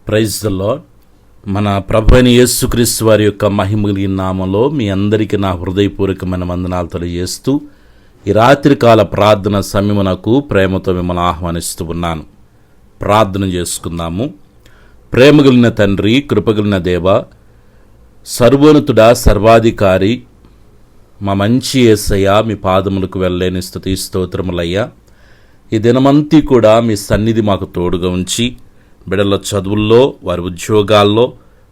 Praise the lord. మన ప్రభు అయిన యేసుక్రీస్తు వారి యొక్క మహిమలిగిన నామంలో మీ అందరికీ నా హృదయపూర్వకమైన వందనాలు తెలియజేస్తూ ఈ రాత్రికాల ప్రార్థన సమయమునకు ప్రేమతో మిమ్మల్ని ఆహ్వానిస్తూ ఉన్నాను. ప్రార్థన చేసుకుందాము. ప్రేమగలిగిన తండ్రి, కృపగలిగిన దేవ, సర్వోన్నతుడా, సర్వాధికారి, మా మంచి యేసయ్య, మీ పాదములకు వెళ్ళలేని స్తుతి స్తోత్రములయ్యా. ఈ దినమంతా కూడా మీ సన్నిధి మాకు తోడుగా ఉంచి బిడ్డల చదువుల్లో, వారి ఉద్యోగాల్లో,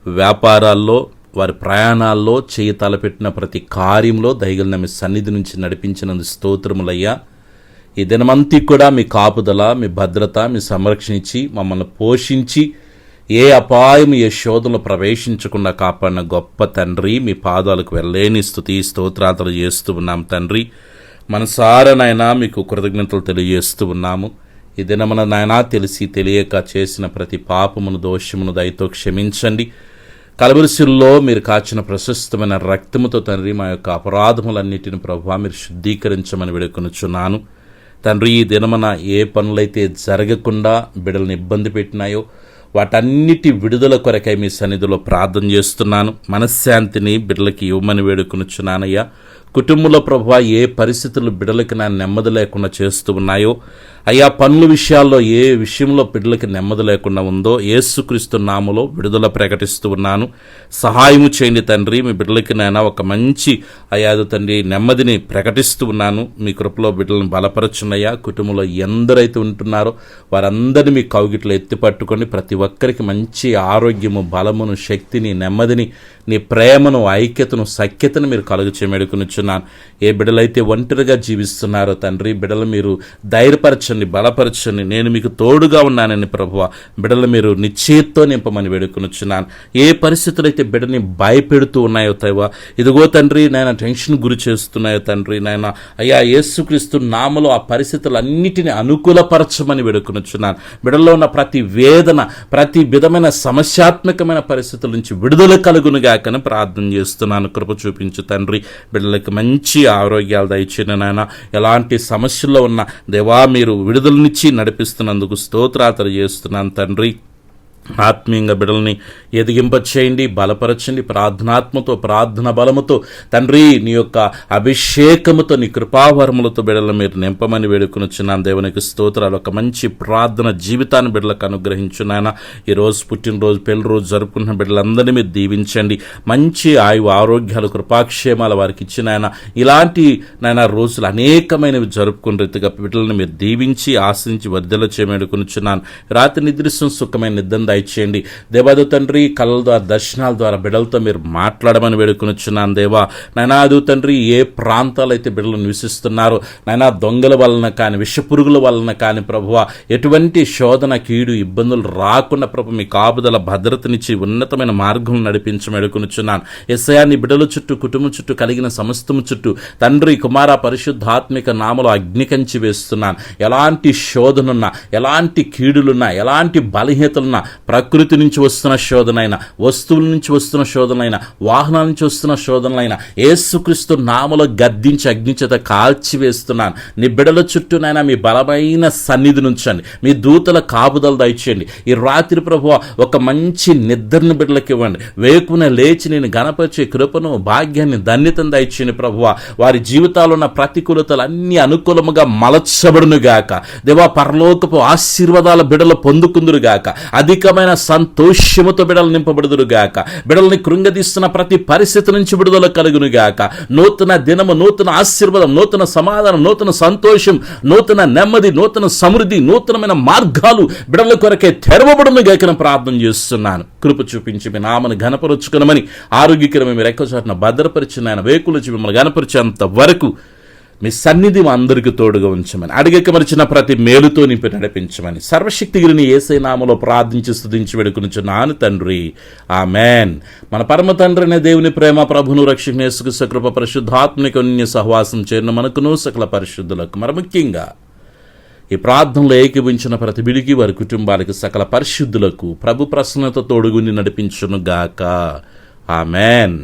వ్యాపారాల్లో, వారి ప్రయాణాల్లో చేయి తలపెట్టిన ప్రతి కార్యంలో దయగలిగిన మీ సన్నిధి నుంచి నడిపించినందుకు స్తోత్రములయ్యా. ఈ దినమంతా కూడా మీ కాపుదల, మీ భద్రత, మీ సంరక్షణ ఇచ్చి మమ్మల్ని పోషించి ఏ అపాయం, ఏ శోధనలు ప్రవేశించకుండా కాపాడిన గొప్ప తండ్రి, మీ పాదాలకు వెళ్ళలేని స్తుతి స్తోత్రాలు చేస్తూ ఉన్నాం తండ్రి. మనసారా నాయనా మీకు కృతజ్ఞతలు తెలియజేస్తూ ఉన్నాము. ఈ దినమున నాయనా తెలిసి తెలియక చేసిన ప్రతి పాపమును, దోషమును దయతో క్షమించండి. కలవరిశిల్లో మీరు కాచిన ప్రశస్తమైన రక్తముతో తండ్రి మా యొక్క అపరాధములన్నిటిని ప్రభువా మీరు శుద్ధీకరించమని వేడుకొనుచున్నాను తండ్రి. ఈ దినమున ఏ పనులైతే జరగకుండా బిడ్డలను ఇబ్బంది పెట్టినాయో వాటన్నిటి విడుదల కొరకై మీ సన్నిధిలో ప్రార్థన చేస్తున్నాను. మనశ్శాంతిని బిడ్డలకి ఇవ్వమని వేడుకొనుచున్నానయ్యా. కుటుంబంలో ప్రభువా ఏ పరిస్థితులు బిడ్డలకి నా నెమ్మది లేకుండా చేస్తూ ఉన్నాయో అయ్యా, పనుల విషయాల్లో ఏ విషయంలో బిడ్డలకి నెమ్మది లేకుండా ఉందో యేసుక్రీస్తు నామములో విడుదల ప్రకటిస్తూ ఉన్నాను. సహాయము చేయండి తండ్రి. మీ బిడ్డలకి నేను ఒక మంచి తండ్రి నెమ్మదిని ప్రకటిస్తూ ఉన్నాను. మీ కృపలో బిడ్డలను బలపరచున్నయ్యా. కుటుంబంలో ఎందరైతే ఉంటున్నారో వారందరినీ మీ కౌగిట్లో ఎత్తి పట్టుకొని ప్రతి ఒక్కరికి మంచి ఆరోగ్యము, బలమును, శక్తిని, నెమ్మదిని, నీ ప్రేమను, ఐక్యతను, సఖ్యతను మీరు కలుగు చేయమేడుకునిచున్నాను. ఏ బిడ్డలైతే ఒంటరిగా జీవిస్తున్నారో తండ్రి, బిడ్డలు మీరు ధైర్యపరచండి, బలపరచండి. నేను మీకు తోడుగా ఉన్నానని ప్రభువ బిడ్డలు మీరు నిశ్చయతో నింపమని వేడుకొనుచున్నాను. ఏ పరిస్థితులు అయితే బిడ్డని భయపెడుతూ ఉన్నాయో తైవా, ఇదిగో తండ్రి నాయన టెన్షన్ గురి చేస్తున్నాయో తండ్రి నాయన అయ్యా, యేసుక్రీస్తు నామములో ఆ పరిస్థితులన్నిటిని అనుకూలపరచమని వేడుకొనుచున్నాను. బిడ్డల్లో ఉన్న ప్రతి వేదన, ప్రతి విధమైన సమస్యాత్మకమైన పరిస్థితుల నుంచి విడుదల కలుగునుగా కని ప్రార్థన చేస్తున్నాను. కృప చూపించు తండ్రి. బిడ్డలకు మంచి ఆరోగ్యాలు దయచేయండి నాయన. ఎలాంటి సమస్యల్లో ఉన్న దేవా మీరు విడుదలనిచ్చి నడిపిస్తున్నందుకు స్తోత్రాలు చేస్తున్నాను తండ్రి. ఆత్మీయంగా బిడ్డల్ని ఎదిగింపచేయండి, బలపరచండి. ప్రార్థనాత్మతో, ప్రార్థన బలముతో తండ్రి నీ యొక్క అభిషేకముతో, నీ కృపావరములతో బిడ్డలను మీరు నింపమని వేడుకొనుచున్నాను. దేవునికి స్తోత్రాలు. ఒక మంచి ప్రార్థన జీవితాన్ని బిడ్డలకు అనుగ్రహించున్నాయన. ఈరోజు పుట్టినరోజు, పెళ్లి రోజు జరుపుకున్న బిడ్డలందరినీ మీరు దీవించండి. మంచి ఆయువు, ఆరోగ్యాలు, కృపాక్షేమాలు వారికి ఇచ్చినాయన. ఇలాంటి నాయన రోజులు అనేకమైనవి జరుపుకున్న రీతిగా బిడ్డలను మీరు దీవించి ఆశించి వర్ధల చేయమేడుకొనుచున్నాను. రాత్రి నిద్రిస్తున్న సుఖమైన నిద్ర ఇచ్చేయండి దేవాదు తండ్రి. కళ్ళ ద్వారా, దర్శనాల ద్వారా బిడ్డలతో మీరు మాట్లాడమని వేడుకొనుచున్నాను దేవా. నైనాదు తండ్రి, ఏ ప్రాంతాలైతే బిడ్డలు నివసిస్తున్నారో నైనా దొంగల వలన కానీ, విషపురుగుల వలన కానీ ప్రభువా ఎటువంటి శోధన, కీడు, ఇబ్బందులు రాకుండా ప్రభు మీ కాపుదల భద్రతనిచ్చి ఉన్నతమైన మార్గం నడిపించమని వేడుకొనుచున్నాను. యేసయ్యాని బిడ్డల చుట్టూ, కుటుంబం చుట్టూ, కలిగిన సమస్తము చుట్టూ తండ్రి, కుమార, పరిశుద్ధాత్మిక నామలో అగ్నికంచి వేస్తున్నాను. ఎలాంటి శోధనున్నా, ఎలాంటి కీడులున్నా, ఎలాంటి బలహీనతలున్నా, ప్రకృతి నుంచి వస్తున్న శోధనైనా, వస్తువుల నుంచి వస్తున్న శోధనైనా, వాహనాల నుంచి వస్తున్న శోధనలైనా యేసుక్రీస్తు నామములో గద్దించి అగ్నిచేత కాల్చివేస్తున్నాను. నీ బిడ్డల చుట్టూనైనా మీ బలమైన సన్నిధి నుంచండి. మీ దూతల కాపుదలు దయచేయండి. ఈ రాత్రి ప్రభువా ఒక మంచి నిద్రని బిడ్డలకు ఇవ్వండి. వేకున లేచి నేను గణపరిచే కృపను, భాగ్యాన్ని, ధన్యతను దయచేయండి ప్రభువా. వారి జీవితాల్లో ఉన్న ప్రతికూలతలు అన్ని అనుకూలముగా మలచబడునుగాక దేవా. పరలోకపు ఆశీర్వాదాల బిడ్డలు పొందుకుందురుగాక. అధికమైన సంతోషముతో బిడలు నింపబడుదురుగాక. బిడల్ని కృంగదీస్తున్న ప్రతి పరిస్థితి నుంచి విడుదల కలుగునుగాక. నూతన దినము, నూతన ఆశీర్వాదం, నూతన సమాధానం, నూతన సంతోషం, నూతన నెమ్మది, నూతన సమృద్ధి, నూతనమైన మార్గాలు బిడల కొరకే తెరవబడునుగాక ప్రార్థన చేస్తున్నాను. కృప చూపించి మీ నామను ఘనపరుచుకునమని, ఆరోగ్యకరమైన మీరు ఎక్కువ చాటున భద్రపరిచిన ఆయన వేకులచి మిమ్మల్ని ఘనపరిచేంత వరకు మీ సన్నిధి మా అందరికీ తోడుగా ఉంచమని, అడిగకమరిచిన ప్రతి మేలుతో నింపి నడిపించమని సర్వశక్తిగిరిని యేసయ్య నామములో ప్రార్థించి స్తుతించి వేడుకొనుచున్నాను తండ్రి. ఆమేన్. మన పరమ తండ్రి అనే దేవుని ప్రేమ, ప్రభును రక్షకుని యేసుక్రీస్తు కృప, పరిశుద్ధాత్మిక అన్య సహవాసం చేరిన మనకును సకల పరిశుద్ధులకు, మరి ముఖ్యంగా ఈ ప్రార్థనలో ఏకీభవించిన ప్రతి బిడికి, వారి కుటుంబాలకు, సకల పరిశుద్ధులకు ప్రభు ప్రసన్నత తోడుగుని నడిపించును గాక. ఆమేన్.